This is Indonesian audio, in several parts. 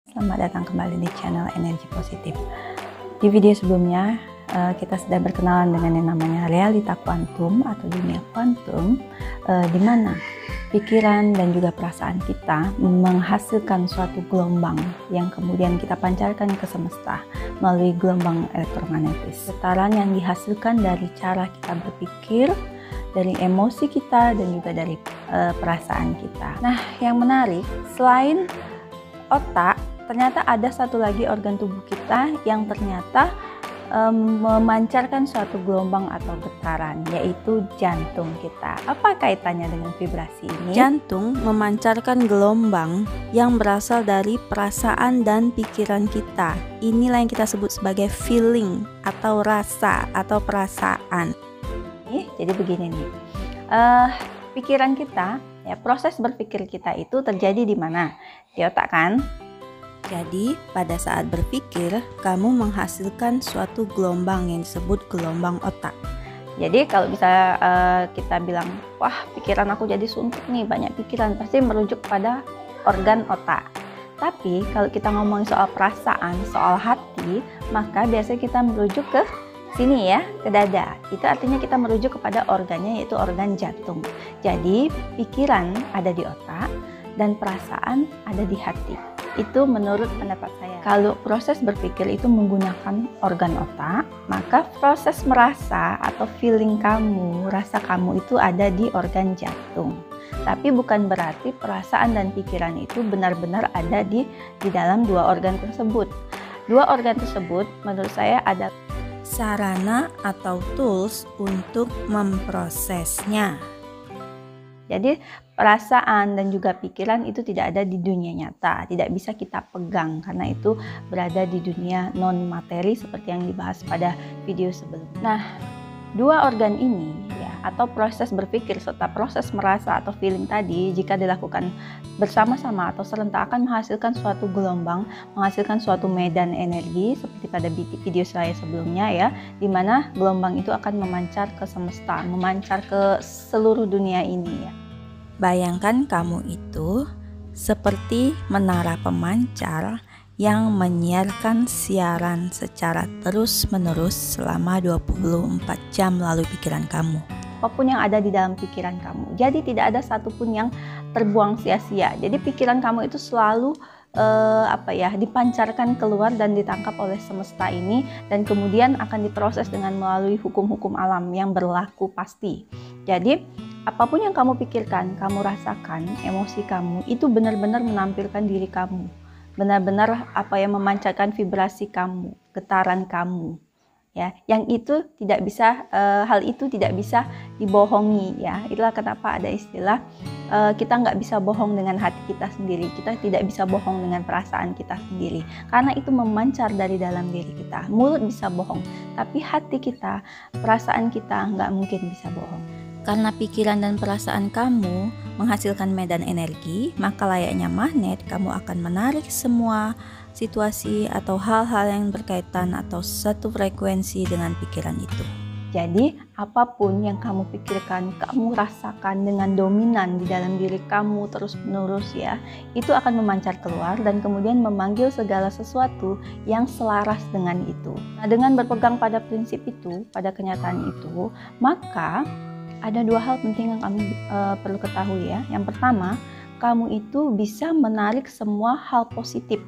Selamat datang kembali di channel Energi Positif. Di video sebelumnya kita sudah berkenalan dengan yang namanya realita kuantum atau dunia kuantum, di mana pikiran dan juga perasaan kita menghasilkan suatu gelombang yang kemudian kita pancarkan ke semesta melalui gelombang elektromagnetis. Getaran yang dihasilkan dari cara kita berpikir, dari emosi kita, dan juga dari perasaan kita. Nah, yang menarik, selain otak, ternyata ada satu lagi organ tubuh kita yang ternyata memancarkan suatu gelombang atau getaran, yaitu jantung kita. Apa kaitannya dengan vibrasi ini? Jantung memancarkan gelombang yang berasal dari perasaan dan pikiran kita. Inilah yang kita sebut sebagai feeling atau rasa atau perasaan. Jadi begini nih, pikiran kita, ya, proses berpikir kita itu terjadi di mana? Di otak kan? Jadi, pada saat berpikir, kamu menghasilkan suatu gelombang yang disebut gelombang otak. Jadi, kalau bisa kita bilang, wah, pikiran aku jadi suntuk nih, banyak pikiran, pasti merujuk pada organ otak. Tapi, kalau kita ngomong soal perasaan, soal hati, maka biasanya kita merujuk ke sini ya, ke dada. Itu artinya kita merujuk kepada organnya, yaitu organ jantung. Jadi, pikiran ada di otak dan perasaan ada di hati. Itu menurut pendapat saya. Kalau proses berpikir itu menggunakan organ otak, maka proses merasa atau feeling kamu, rasa kamu itu ada di organ jantung. Tapi bukan berarti perasaan dan pikiran itu benar-benar ada di dalam dua organ tersebut. Dua organ tersebut menurut saya ada sarana atau tools untuk memprosesnya. Jadi perasaan dan juga pikiran itu tidak ada di dunia nyata, tidak bisa kita pegang karena itu berada di dunia non materi seperti yang dibahas pada video sebelumnya. Nah, dua organ ini ya, atau proses berpikir serta proses merasa atau feeling tadi, jika dilakukan bersama-sama atau serentak akan menghasilkan suatu gelombang, menghasilkan suatu medan energi seperti pada video saya sebelumnya ya, di mana gelombang itu akan memancar ke semesta, memancar ke seluruh dunia ini ya. Bayangkan kamu itu seperti menara pemancar yang menyiarkan siaran secara terus-menerus selama 24 jam melalui pikiran kamu. Apapun yang ada di dalam pikiran kamu. Jadi tidak ada satupun yang terbuang sia-sia. Jadi pikiran kamu itu selalu dipancarkan keluar dan ditangkap oleh semesta ini, dan kemudian akan diproses dengan melalui hukum-hukum alam yang berlaku pasti. Jadi apapun yang kamu pikirkan, kamu rasakan, emosi kamu itu benar-benar menampilkan diri kamu, benar-benar memancarkan vibrasi kamu, getaran kamu. Ya, yang itu tidak bisa, hal itu tidak bisa dibohongi ya. Itulah kenapa ada istilah kita nggak bisa bohong dengan hati kita sendiri, kita tidak bisa bohong dengan perasaan kita sendiri, karena itu memancar dari dalam diri kita. Mulut bisa bohong, tapi hati kita, perasaan kita nggak mungkin bisa bohong. Karena pikiran dan perasaan kamu menghasilkan medan energi, maka layaknya magnet, kamu akan menarik semua situasi atau hal-hal yang berkaitan atau satu frekuensi dengan pikiran itu. Jadi, apapun yang kamu pikirkan, kamu rasakan dengan dominan di dalam diri kamu terus-menerus ya, itu akan memancar keluar dan kemudian memanggil segala sesuatu yang selaras dengan itu. Nah, dengan berpegang pada prinsip itu, pada kenyataan itu, maka ada dua hal penting yang kamu perlu ketahui ya. Yang pertama, kamu itu bisa menarik semua hal positif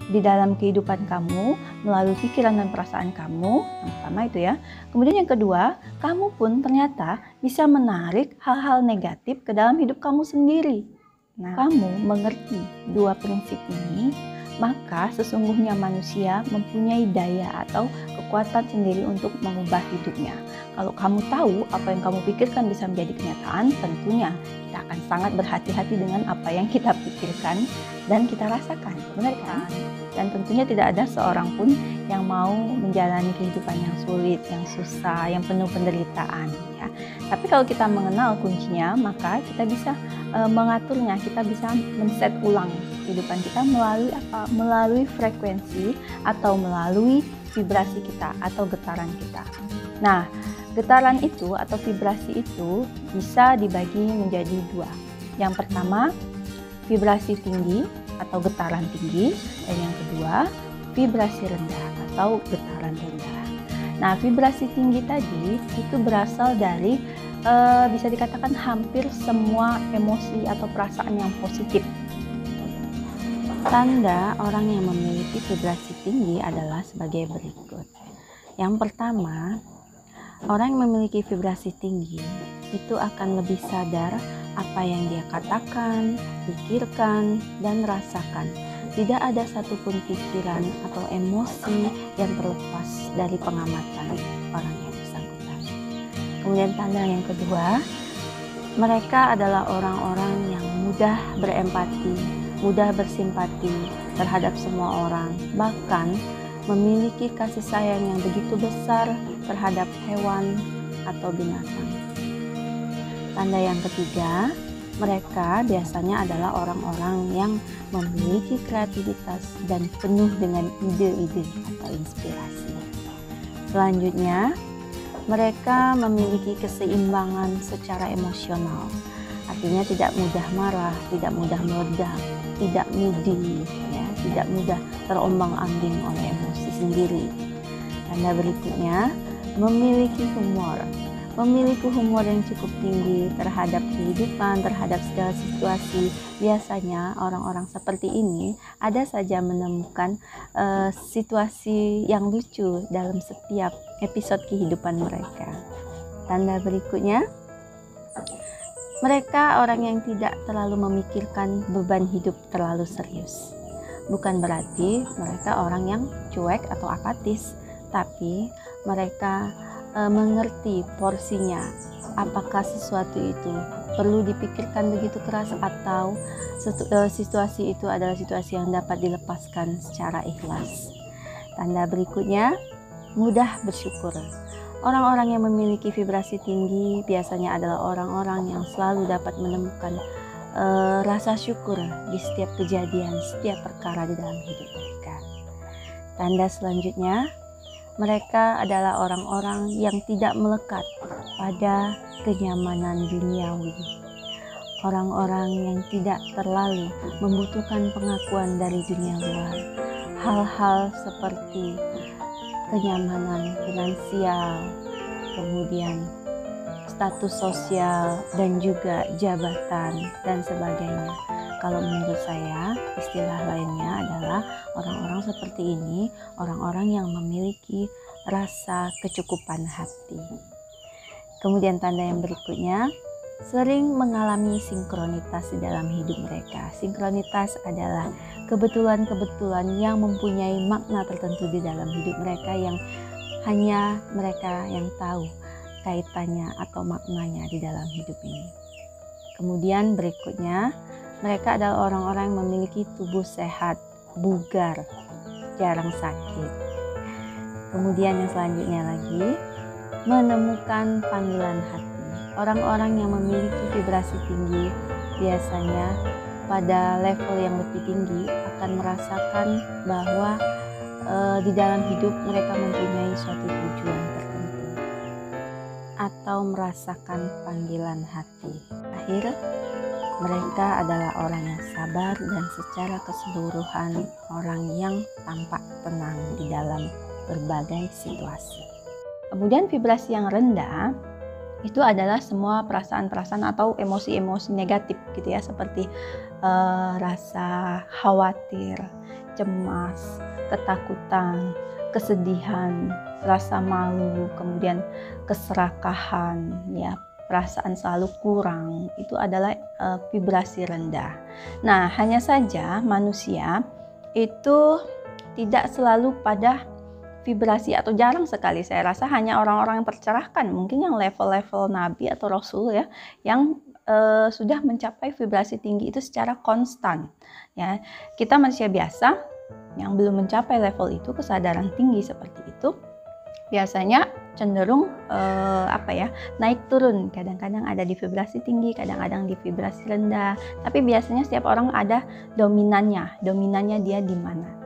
di dalam kehidupan kamu melalui pikiran dan perasaan kamu. Yang pertama itu ya. Kemudian yang kedua, kamu pun ternyata bisa menarik hal-hal negatif ke dalam hidup kamu sendiri. Nah, kamu mengerti dua prinsip ini, maka sesungguhnya manusia mempunyai daya atau kekuatan sendiri untuk mengubah hidupnya. Kalau kamu tahu apa yang kamu pikirkan bisa menjadi kenyataan, tentunya kita akan sangat berhati-hati dengan apa yang kita pikirkan dan kita rasakan, benar kan? Dan tentunya tidak ada seorang pun yang mau menjalani kehidupan yang sulit, yang susah, yang penuh penderitaan ya. Tapi kalau kita mengenal kuncinya, maka kita bisa mengaturnya, kita bisa men-set ulang kehidupan kita melalui apa? Melalui frekuensi atau melalui vibrasi kita atau getaran kita. Nah, getaran itu atau vibrasi itu bisa dibagi menjadi dua. Yang pertama, vibrasi tinggi atau getaran tinggi, dan yang kedua vibrasi rendah atau getaran rendah. Nah, vibrasi tinggi tadi itu berasal dari bisa dikatakan hampir semua emosi atau perasaan yang positif. Tanda orang yang memiliki vibrasi tinggi adalah sebagai berikut. Yang pertama, orang yang memiliki vibrasi tinggi itu akan lebih sadar apa yang dia katakan, pikirkan, dan rasakan. Tidak ada satupun pikiran atau emosi yang terlepas dari pengamatan orang yang bersangkutan. Kemudian tanda yang kedua, mereka adalah orang-orang yang mudah berempati, mudah bersimpati terhadap semua orang, bahkan memiliki kasih sayang yang begitu besar terhadap hewan atau binatang. Tanda yang ketiga, mereka biasanya adalah orang-orang yang memiliki kreativitas dan penuh dengan ide-ide atau inspirasi. Selanjutnya, mereka memiliki keseimbangan secara emosional. Artinya tidak mudah marah, tidak mudah meledak, tidak moody, ya, tidak mudah terombang-ambing oleh emosi sendiri. Tanda berikutnya, memiliki humor. Memiliki humor yang cukup tinggi terhadap kehidupan, terhadap segala situasi. Biasanya orang-orang seperti ini ada saja menemukan situasi yang lucu dalam setiap episode kehidupan mereka. Tanda berikutnya, mereka orang yang tidak terlalu memikirkan beban hidup terlalu serius. Bukan berarti mereka orang yang cuek atau apatis, tapi mereka mengerti porsinya. Apakah sesuatu itu perlu dipikirkan begitu keras atau situasi itu adalah situasi yang dapat dilepaskan secara ikhlas. Tanda berikutnya, mudah bersyukur. Orang-orang yang memiliki vibrasi tinggi biasanya adalah orang-orang yang selalu dapat menemukan rasa syukur di setiap kejadian, setiap perkara di dalam hidup mereka. Tanda selanjutnya, mereka adalah orang-orang yang tidak melekat pada kenyamanan duniawi. Orang-orang yang tidak terlalu membutuhkan pengakuan dari dunia luar. Hal-hal seperti kenyamanan finansial, kemudian status sosial, dan juga jabatan, dan sebagainya. Kalau menurut saya, istilah lainnya adalah orang-orang seperti ini, orang-orang yang memiliki rasa kecukupan hati. Kemudian tanda yang berikutnya, sering mengalami sinkronitas di dalam hidup mereka. Sinkronitas adalah kebetulan-kebetulan yang mempunyai makna tertentu di dalam hidup mereka yang hanya mereka yang tahu kaitannya atau maknanya di dalam hidup ini. Kemudian berikutnya, mereka adalah orang-orang yang memiliki tubuh sehat, bugar, jarang sakit. Kemudian yang selanjutnya lagi, menemukan panggilan hati. Orang-orang yang memiliki vibrasi tinggi biasanya pada level yang lebih tinggi akan merasakan bahwa di dalam hidup mereka mempunyai suatu tujuan tertentu atau merasakan panggilan hati. Akhir, mereka adalah orang yang sabar dan secara keseluruhan orang yang tampak tenang di dalam berbagai situasi. Kemudian vibrasi yang rendah itu adalah semua perasaan-perasaan atau emosi-emosi negatif gitu ya, seperti rasa khawatir, cemas, ketakutan, kesedihan, rasa malu, kemudian keserakahan, ya, perasaan selalu kurang, itu adalah vibrasi rendah. Nah, hanya saja manusia itu tidak selalu pada vibrasi, atau jarang sekali saya rasa hanya orang-orang yang tercerahkan, mungkin yang level-level nabi atau rasul ya, yang sudah mencapai vibrasi tinggi itu secara konstan. Ya, kita manusia biasa yang belum mencapai level itu, kesadaran tinggi seperti itu, biasanya cenderung naik turun. Kadang-kadang ada di vibrasi tinggi, kadang-kadang di vibrasi rendah. Tapi biasanya setiap orang ada dominannya dia di mana.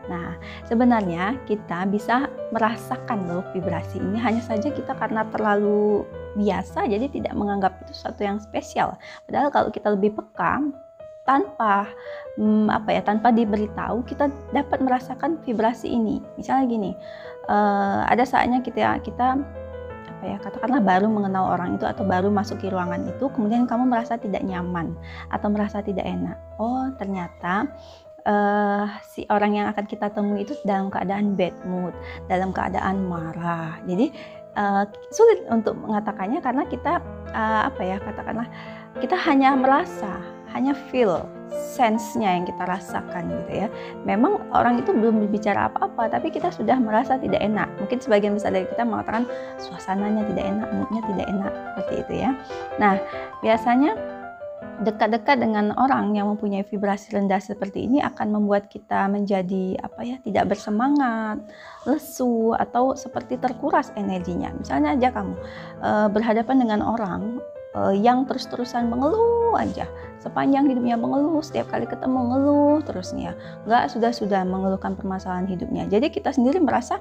Nah, sebenarnya kita bisa merasakan loh vibrasi ini, hanya saja kita karena terlalu biasa jadi tidak menganggap itu sesuatu yang spesial. Padahal kalau kita lebih peka, tanpa tanpa diberitahu kita dapat merasakan vibrasi ini. Misalnya gini, ada saatnya kita katakanlah baru mengenal orang itu atau baru masuk ke ruangan itu, kemudian kamu merasa tidak nyaman atau merasa tidak enak. Oh, ternyata si orang yang akan kita temui itu dalam keadaan bad mood, dalam keadaan marah. Jadi sulit untuk mengatakannya karena kita katakanlah kita hanya merasa, hanya feel, sense-nya yang kita rasakan gitu ya. Memang orang itu belum berbicara apa-apa, tapi kita sudah merasa tidak enak. Mungkin sebagian besar dari kita mengatakan suasananya tidak enak, moodnya tidak enak, seperti itu ya. Nah, biasanya dekat-dekat dengan orang yang mempunyai vibrasi rendah seperti ini akan membuat kita menjadi tidak bersemangat, lesu, atau seperti terkuras energinya. Misalnya aja kamu berhadapan dengan orang yang terus-terusan mengeluh aja, sepanjang hidupnya mengeluh, setiap kali ketemu mengeluh terusnya, nggak sudah mengeluhkan permasalahan hidupnya. Jadi kita sendiri merasa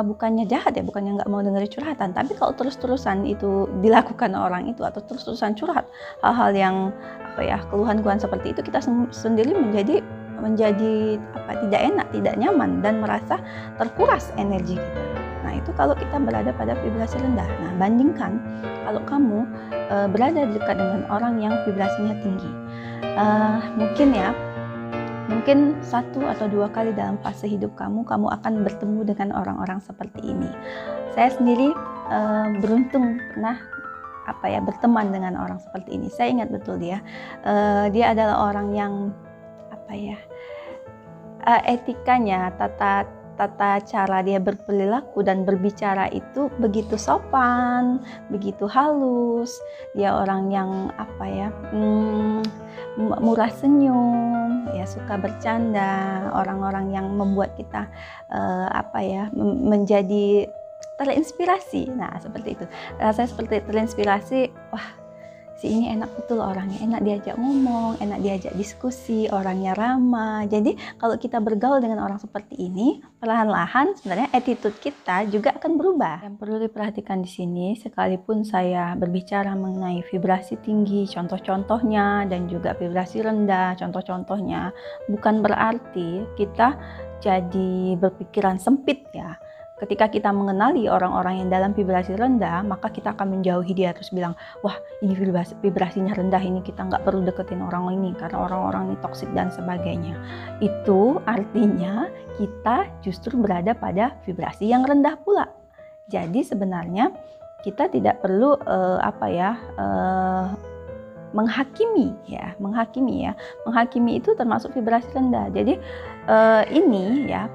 bukannya jahat ya, bukannya nggak mau dengar curhatan, tapi kalau terus-terusan itu dilakukan orang itu atau terus-terusan curhat hal-hal yang keluhan-keluhan seperti itu, kita sendiri menjadi tidak enak, tidak nyaman, dan merasa terkuras energi kita. Nah, itu kalau kita berada pada vibrasi rendah. Nah, bandingkan kalau kamu berada dekat dengan orang yang vibrasinya tinggi. Mungkin 1 atau 2 kali dalam fase hidup kamu akan bertemu dengan orang-orang seperti ini. Saya sendiri beruntung pernah berteman dengan orang seperti ini. Saya ingat betul dia adalah orang yang etikanya, tata cara dia berperilaku dan berbicara itu begitu sopan, begitu halus. Dia orang yang murah senyum, ya, suka bercanda, orang-orang yang membuat kita menjadi terinspirasi. Nah, seperti itu. Saya seperti terinspirasi, wah, si ini enak betul orangnya, enak diajak ngomong, enak diajak diskusi, orangnya ramah. Jadi kalau kita bergaul dengan orang seperti ini, perlahan-lahan sebenarnya attitude kita juga akan berubah. Yang perlu diperhatikan di sini, sekalipun saya berbicara mengenai vibrasi tinggi, contoh-contohnya, dan juga vibrasi rendah, contoh-contohnya, bukan berarti kita jadi berpikiran sempit ya. Ketika kita mengenali orang-orang yang dalam vibrasi rendah, maka kita akan menjauhi dia, terus bilang, wah, ini vibrasinya rendah, ini kita nggak perlu deketin orang ini karena orang-orang ini toksik dan sebagainya. Itu artinya kita justru berada pada vibrasi yang rendah pula. Jadi sebenarnya kita tidak perlu menghakimi ya. Menghakimi itu termasuk vibrasi rendah. Jadi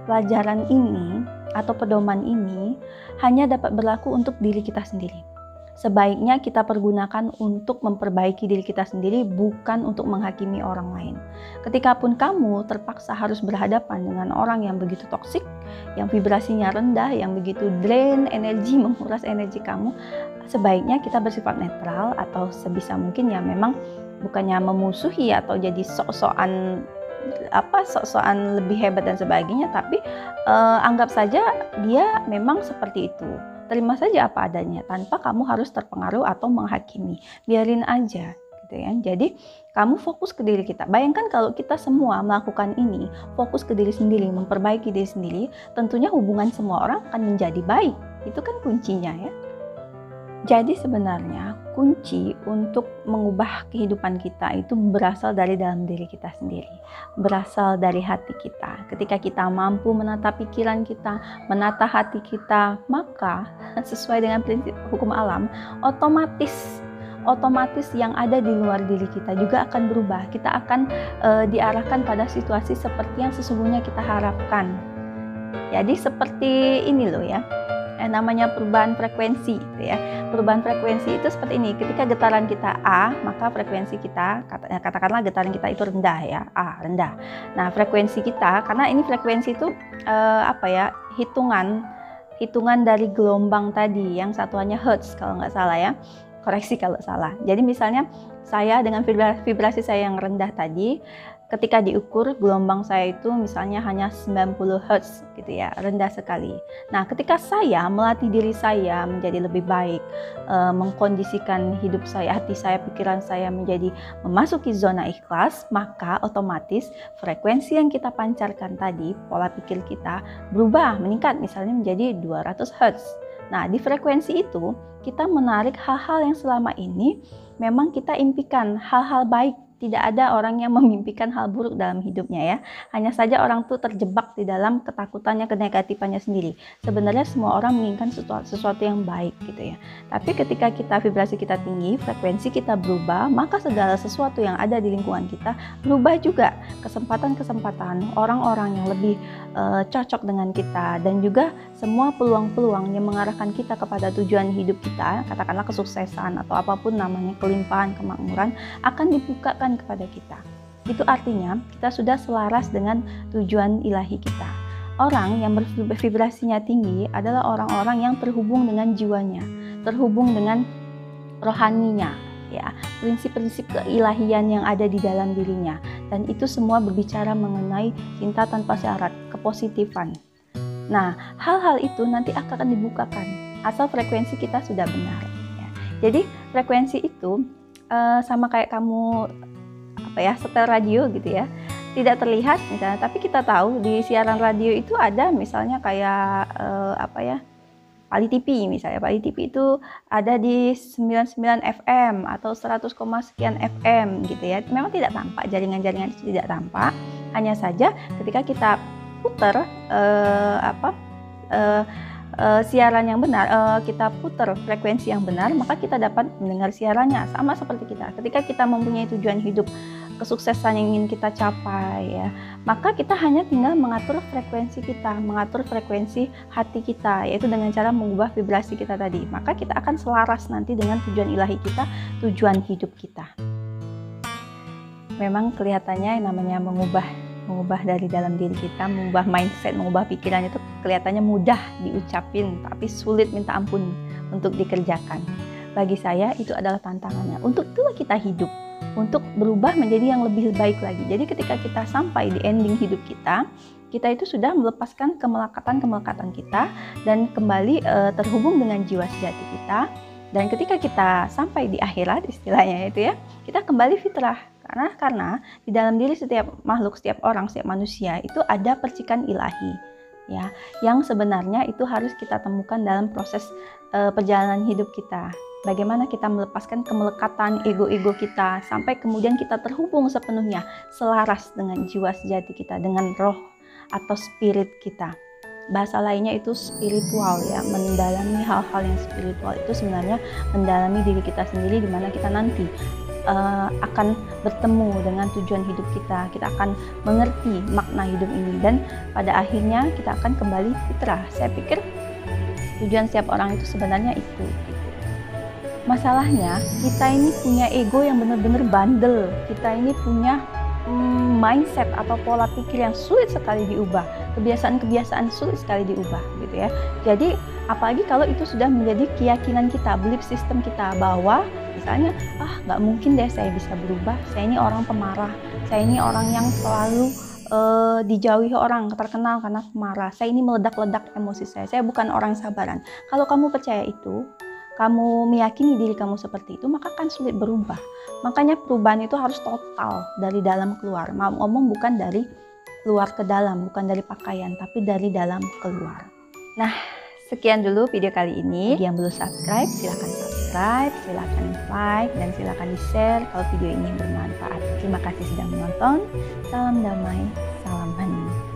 pelajaran ini atau pedoman ini hanya dapat berlaku untuk diri kita sendiri. Sebaiknya kita pergunakan untuk memperbaiki diri kita sendiri, bukan untuk menghakimi orang lain. Ketikapun kamu terpaksa harus berhadapan dengan orang yang begitu toksik, yang vibrasinya rendah, yang begitu drain energi, menguras energi kamu, sebaiknya kita bersifat netral, atau sebisa mungkin ya memang bukannya memusuhi atau jadi sok-sokan lebih hebat dan sebagainya, tapi anggap saja dia memang seperti itu. Terima saja apa adanya tanpa kamu harus terpengaruh atau menghakimi. Biarin aja gitu ya. Jadi kamu fokus ke diri kita. Bayangkan kalau kita semua melakukan ini, fokus ke diri sendiri, memperbaiki diri sendiri, tentunya hubungan semua orang akan menjadi baik. Itu kan kuncinya ya. Jadi sebenarnya kunci untuk mengubah kehidupan kita itu berasal dari dalam diri kita sendiri, berasal dari hati kita. Ketika kita mampu menata pikiran kita, menata hati kita, maka sesuai dengan prinsip hukum alam, otomatis yang ada di luar diri kita juga akan berubah. Kita akan diarahkan pada situasi seperti yang sesungguhnya kita harapkan. Jadi seperti ini loh ya. Namanya perubahan frekuensi gitu ya. Perubahan frekuensi itu seperti ini. Ketika getaran kita A, maka frekuensi kita, katakanlah getaran kita itu rendah ya, A, rendah. Nah, frekuensi kita, karena ini frekuensi itu hitungan dari gelombang tadi yang satuannya hertz kalau nggak salah ya. koreksi kalau salah. Jadi misalnya saya dengan vibrasi saya yang rendah tadi, ketika diukur gelombang saya itu misalnya hanya 90 Hz gitu ya, rendah sekali. Nah, ketika saya melatih diri saya menjadi lebih baik, mengkondisikan hidup saya, hati saya, pikiran saya menjadi memasuki zona ikhlas, maka otomatis frekuensi yang kita pancarkan tadi, pola pikir kita berubah, meningkat misalnya menjadi 200 Hz. Nah, di frekuensi itu kita menarik hal-hal yang selama ini memang kita impikan, hal-hal baik. Tidak ada orang yang memimpikan hal buruk dalam hidupnya ya. Hanya saja orang tuh terjebak di dalam ketakutannya, kenegatifannya sendiri. Sebenarnya semua orang menginginkan sesuatu yang baik gitu ya. Tapi ketika kita vibrasi kita tinggi, frekuensi kita berubah, maka segala sesuatu yang ada di lingkungan kita berubah juga. Kesempatan-kesempatan, orang-orang yang lebih cocok dengan kita, dan juga semua peluang-peluang yang mengarahkan kita kepada tujuan hidup kita, katakanlah kesuksesan atau apapun namanya, kelimpahan, kemakmuran, akan dibukakan kepada kita. Itu artinya kita sudah selaras dengan tujuan ilahi kita. Orang yang bervibrasinya tinggi adalah orang-orang yang terhubung dengan jiwanya, terhubung dengan rohaninya, ya, prinsip-prinsip keilahian yang ada di dalam dirinya, dan itu semua berbicara mengenai cinta tanpa syarat, kepositifan. Nah, hal-hal itu nanti akan dibukakan asal frekuensi kita sudah benar. Ya. Jadi frekuensi itu sama kayak kamu setel radio gitu ya, tidak terlihat misalnya, tapi kita tahu di siaran radio itu ada misalnya kayak Pali TV misalnya. Pali TV itu ada di 99 FM atau 100, sekian FM gitu ya. Memang tidak tampak, jaringan-jaringan itu tidak tampak. Hanya saja ketika kita putar siaran yang benar, kita putar frekuensi yang benar, maka kita dapat mendengar siarannya. Sama seperti kita, ketika kita mempunyai tujuan hidup, kesuksesan yang ingin kita capai ya, maka kita hanya tinggal mengatur frekuensi kita, mengatur frekuensi hati kita, yaitu dengan cara mengubah vibrasi kita tadi. Maka kita akan selaras nanti dengan tujuan ilahi kita, tujuan hidup kita. Memang kelihatannya yang namanya mengubah dari dalam diri kita, mengubah mindset, mengubah pikiran itu kelihatannya mudah diucapin, tapi sulit minta ampun untuk dikerjakan. Bagi saya itu adalah tantangannya. Untuk itulah kita hidup, untuk berubah menjadi yang lebih baik lagi. Jadi ketika kita sampai di ending hidup kita itu sudah melepaskan kemelekatan kita dan kembali terhubung dengan jiwa sejati kita. Dan ketika kita sampai di akhirat, istilahnya itu ya, kita kembali fitrah. Karena di dalam diri setiap makhluk, setiap orang, setiap manusia itu ada percikan ilahi, ya, yang sebenarnya itu harus kita temukan dalam proses perjalanan hidup kita. Bagaimana kita melepaskan kemelekatan ego-ego kita sampai kemudian kita terhubung sepenuhnya, selaras dengan jiwa sejati kita, dengan roh atau spirit kita. Bahasa lainnya itu spiritual ya, mendalami hal-hal yang spiritual itu sebenarnya mendalami diri kita sendiri, di mana kita nanti akan bertemu dengan tujuan hidup kita akan mengerti makna hidup ini, dan pada akhirnya kita akan kembali fitrah. Saya pikir tujuan setiap orang itu sebenarnya itu. Masalahnya kita ini punya ego yang benar-benar bandel, kita ini punya mindset atau pola pikir yang sulit sekali diubah, kebiasaan-kebiasaan sulit sekali diubah gitu ya. Jadi apalagi kalau itu sudah menjadi keyakinan kita, belief system kita, bahwa misalnya nggak mungkin deh saya bisa berubah, saya ini orang pemarah, saya ini orang yang selalu dijauhi orang, terkenal karena pemarah, saya ini meledak-ledak emosi saya bukan orang sabaran. Kalau kamu percaya itu, kamu meyakini diri kamu seperti itu, maka akan sulit berubah. Makanya perubahan itu harus total, dari dalam keluar. Ngomong bukan dari luar ke dalam, bukan dari pakaian, tapi dari dalam keluar. Nah, sekian dulu video kali ini. Bagi yang belum subscribe, silahkan subscribe, silahkan like, dan silahkan di-share kalau video ini bermanfaat. Terima kasih sudah menonton. Salam damai, salam hening.